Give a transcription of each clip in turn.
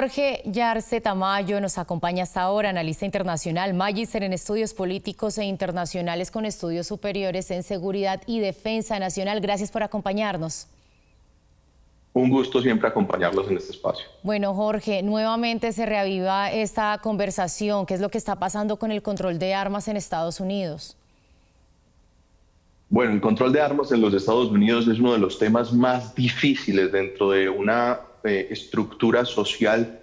Jorge Yarse Tamayo nos acompaña hasta ahora, analista internacional, magíster en estudios políticos e internacionales con estudios superiores en seguridad y defensa nacional. Gracias por acompañarnos. Un gusto siempre acompañarlos en este espacio. Bueno, Jorge, nuevamente se reaviva esta conversación. ¿Qué es lo que está pasando con el control de armas en Estados Unidos? Bueno, el control de armas en los Estados Unidos es uno de los temas más difíciles dentro de una estructura social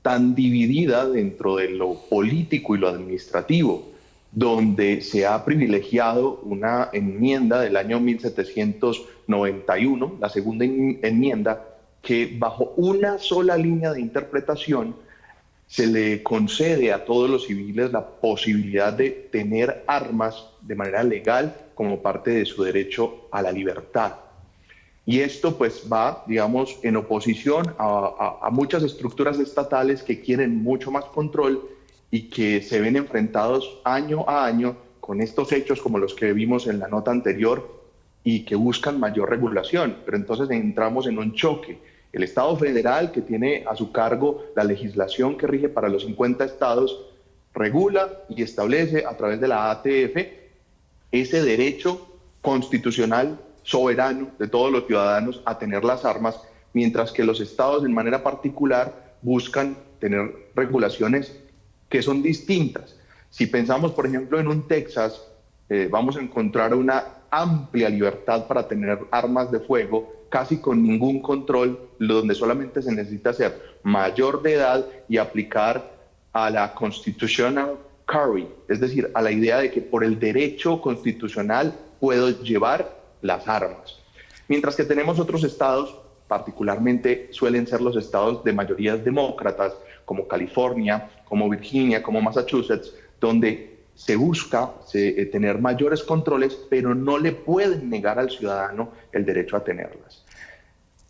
tan dividida dentro de lo político y lo administrativo, donde se ha privilegiado una enmienda del año 1791, la segunda enmienda, que bajo una sola línea de interpretación se le concede a todos los civiles la posibilidad de tener armas de manera legal como parte de su derecho a la libertad. Y esto pues va, digamos, en oposición a muchas estructuras estatales que quieren mucho más control y que se ven enfrentados año a año con estos hechos como los que vimos en la nota anterior y que buscan mayor regulación. Pero entonces entramos en un choque. El Estado federal, que tiene a su cargo la legislación que rige para los 50 estados, regula y establece a través de la ATF ese derecho constitucional soberano de todos los ciudadanos a tener las armas, mientras que los estados en manera particular buscan tener regulaciones que son distintas. Si pensamos, por ejemplo, en un Texas, vamos a encontrar una amplia libertad para tener armas de fuego, casi con ningún control, donde solamente se necesita ser mayor de edad y aplicar a la constitutional carry, es decir, a la idea de que por el derecho constitucional puedo llevar las armas. Mientras que tenemos otros estados, particularmente suelen ser los estados de mayorías demócratas, como California, como Virginia, como Massachusetts, donde se busca tener mayores controles, pero no le pueden negar al ciudadano el derecho a tenerlas.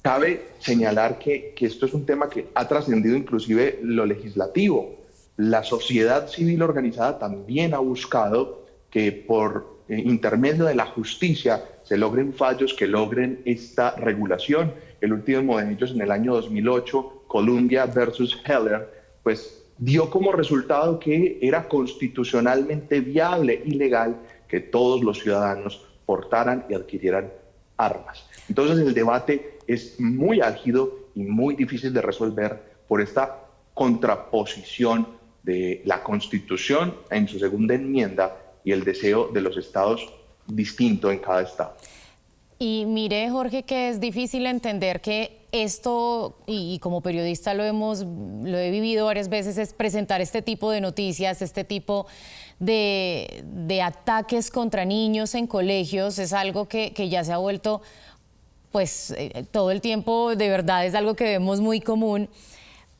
Cabe señalar que esto es un tema que ha trascendido inclusive lo legislativo. La sociedad civil organizada también ha buscado que por intermedio de la justicia se logren fallos que logren esta regulación. El último de ellos, en el año 2008, Columbia versus Heller, pues dio como resultado que era constitucionalmente viable y legal que todos los ciudadanos portaran y adquirieran armas. Entonces el debate es muy álgido y muy difícil de resolver por esta contraposición de la Constitución en su segunda enmienda y el deseo de los estados distinto en cada estado. Y mire, Jorge, que es difícil entender que esto, y como periodista lo he vivido varias veces, es presentar este tipo de noticias, este tipo de ataques contra niños en colegios, es algo que ya se ha vuelto, pues todo el tiempo, de verdad es algo que vemos muy común.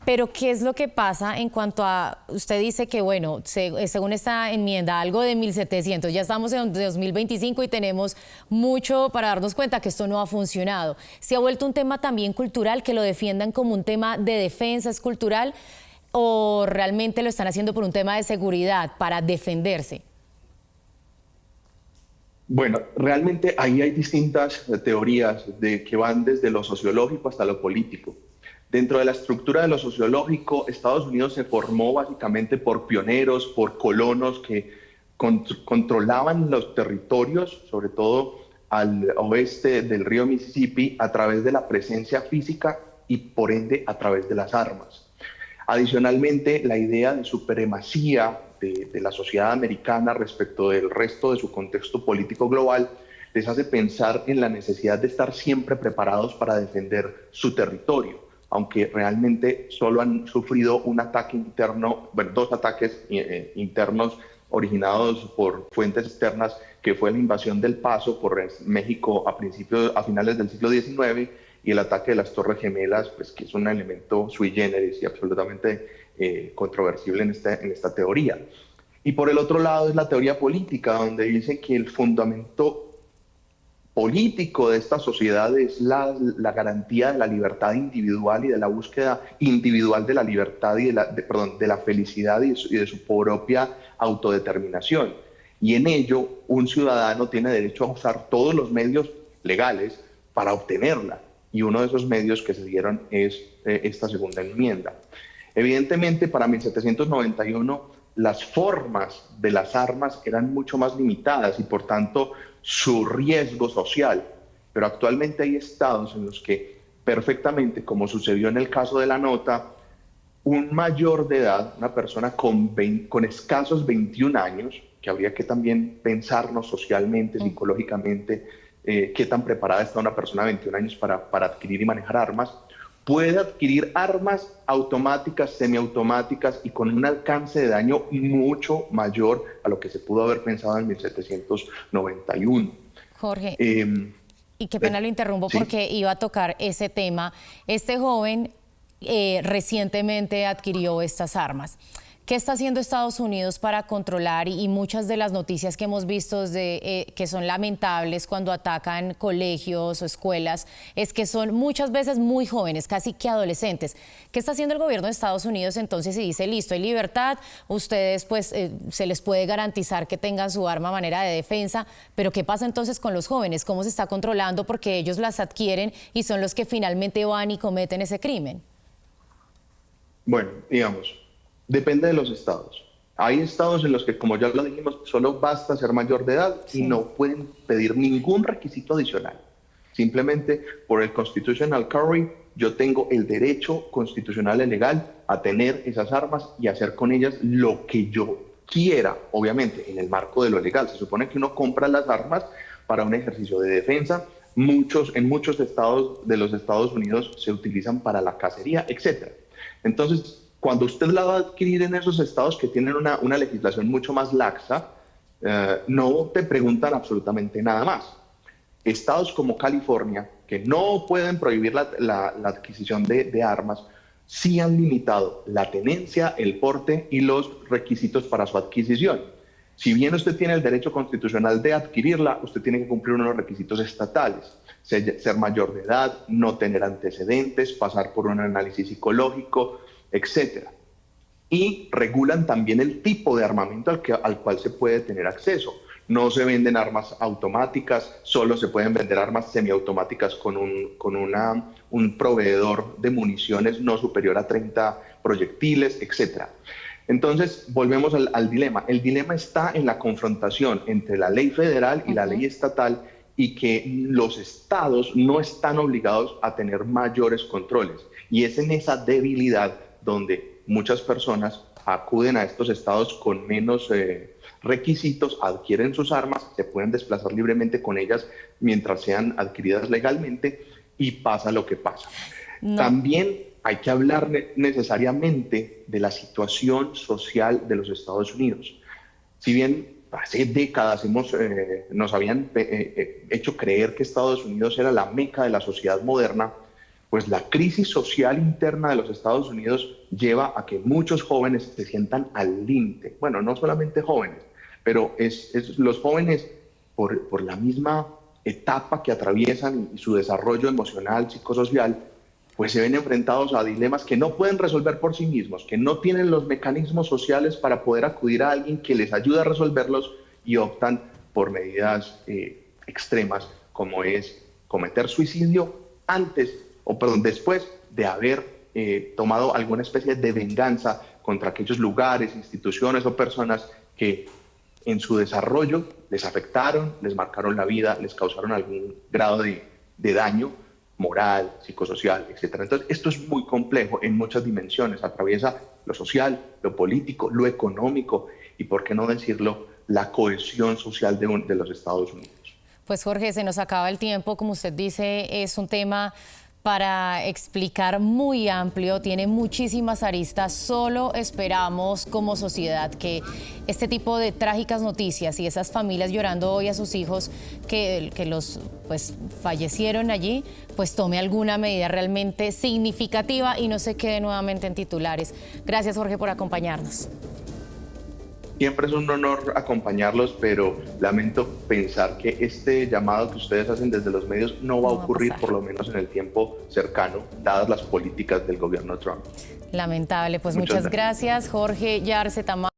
Pero ¿qué es lo que pasa en cuanto a, usted dice que bueno, según esta enmienda, algo de 1700, ya estamos en 2025 y tenemos mucho para darnos cuenta que esto no ha funcionado? ¿Se ha vuelto un tema también cultural, que lo defiendan como un tema de defensa, es cultural, o realmente lo están haciendo por un tema de seguridad, para defenderse? Bueno, realmente ahí hay distintas teorías que van desde lo sociológico hasta lo político. Dentro de la estructura de lo sociológico, Estados Unidos se formó básicamente por pioneros, por colonos que controlaban los territorios, sobre todo al oeste del río Mississippi, a través de la presencia física y por ende a través de las armas. Adicionalmente, la idea de supremacía de la sociedad americana respecto del resto de su contexto político global les hace pensar en la necesidad de estar siempre preparados para defender su territorio, aunque realmente solo han sufrido un ataque interno, bueno, dos ataques internos originados por fuentes externas, que fue la invasión del Paso por México a finales del siglo XIX y el ataque de las Torres Gemelas, pues que es un elemento sui generis y absolutamente controversible en esta teoría. Y por el otro lado es la teoría política, donde dice que el fundamento político de esta sociedad es la garantía de la libertad individual y de la búsqueda individual de la libertad y de la felicidad y de su propia autodeterminación. Y en ello, un ciudadano tiene derecho a usar todos los medios legales para obtenerla. Y uno de esos medios que se dieron es esta segunda enmienda. Evidentemente, para 1791, las formas de las armas eran mucho más limitadas y por tanto su riesgo social. Pero actualmente hay estados en los que perfectamente, como sucedió en el caso de la nota, un mayor de edad, una persona con escasos 21 años, que habría que también pensarnos socialmente, psicológicamente, qué tan preparada está una persona de 21 años para adquirir y manejar armas, puede adquirir armas automáticas, semiautomáticas y con un alcance de daño mucho mayor a lo que se pudo haber pensado en 1791. Jorge, Eh, y qué pena lo interrumpo ¿Sí? porque iba a tocar ese tema. Este joven recientemente adquirió estas armas. ¿Qué está haciendo Estados Unidos para controlar? Y muchas de las noticias que hemos visto que son lamentables cuando atacan colegios o escuelas, es que son muchas veces muy jóvenes, casi que adolescentes. ¿Qué está haciendo el gobierno de Estados Unidos entonces y dice, listo, hay libertad, ustedes pues se les puede garantizar que tengan su arma a manera de defensa, pero ¿qué pasa entonces con los jóvenes? ¿Cómo se está controlando? Porque ellos las adquieren y son los que finalmente van y cometen ese crimen. Bueno, digamos, depende de los estados. Hay estados en los que, como ya lo dijimos, solo basta ser mayor de edad y Sí. no pueden pedir ningún requisito adicional. Simplemente por el Constitutional Carry, yo tengo el derecho constitucional y legal a tener esas armas y hacer con ellas lo que yo quiera, obviamente, en el marco de lo legal. Se supone que uno compra las armas para un ejercicio de defensa. En muchos estados de los Estados Unidos se utilizan para la cacería, etcétera. Entonces, cuando usted la va a adquirir en esos estados que tienen una legislación mucho más laxa, no te preguntan absolutamente nada más. Estados como California, que no pueden prohibir la adquisición de armas, sí han limitado la tenencia, el porte y los requisitos para su adquisición. Si bien usted tiene el derecho constitucional de adquirirla, usted tiene que cumplir unos requisitos estatales: ser mayor de edad, no tener antecedentes, pasar por un análisis psicológico, etcétera. Y regulan también el tipo de armamento al cual se puede tener acceso. No se venden armas automáticas, solo se pueden vender armas semiautomáticas con un proveedor de municiones no superior a 30 proyectiles, etcétera. Entonces, volvemos al dilema. El dilema está en la confrontación entre la ley federal y la ley estatal, y que los estados no están obligados a tener mayores controles. Y es en esa debilidad donde muchas personas acuden a estos estados con menos requisitos, adquieren sus armas, se pueden desplazar libremente con ellas mientras sean adquiridas legalmente, y pasa lo que pasa. No. También hay que hablar necesariamente de la situación social de los Estados Unidos. Si bien hace décadas nos habían hecho creer que Estados Unidos era la meca de la sociedad moderna, pues la crisis social interna de los Estados Unidos lleva a que muchos jóvenes se sientan al límite. Bueno, no solamente jóvenes, pero los jóvenes, por la misma etapa que atraviesan y su desarrollo emocional, psicosocial, pues se ven enfrentados a dilemas que no pueden resolver por sí mismos, que no tienen los mecanismos sociales para poder acudir a alguien que les ayude a resolverlos, y optan por medidas extremas, como es cometer suicidio después de haber tomado alguna especie de venganza contra aquellos lugares, instituciones o personas que en su desarrollo les afectaron, les marcaron la vida, les causaron algún grado de daño moral, psicosocial, etcétera. Entonces, esto es muy complejo en muchas dimensiones. Atraviesa lo social, lo político, lo económico y, por qué no decirlo, la cohesión social de los Estados Unidos. Pues Jorge, se nos acaba el tiempo. Como usted dice, es un tema para explicar muy amplio, tiene muchísimas aristas. Solo esperamos como sociedad que este tipo de trágicas noticias y esas familias llorando hoy a sus hijos que los pues fallecieron allí, pues tome alguna medida realmente significativa y no se quede nuevamente en titulares. Gracias, Jorge, por acompañarnos. Siempre es un honor acompañarlos, pero lamento pensar que este llamado que ustedes hacen desde los medios no va a ocurrir, por lo menos en el tiempo cercano, dadas las políticas del gobierno Trump. Lamentable. Pues muchas gracias, Jorge Yarse Tamayo.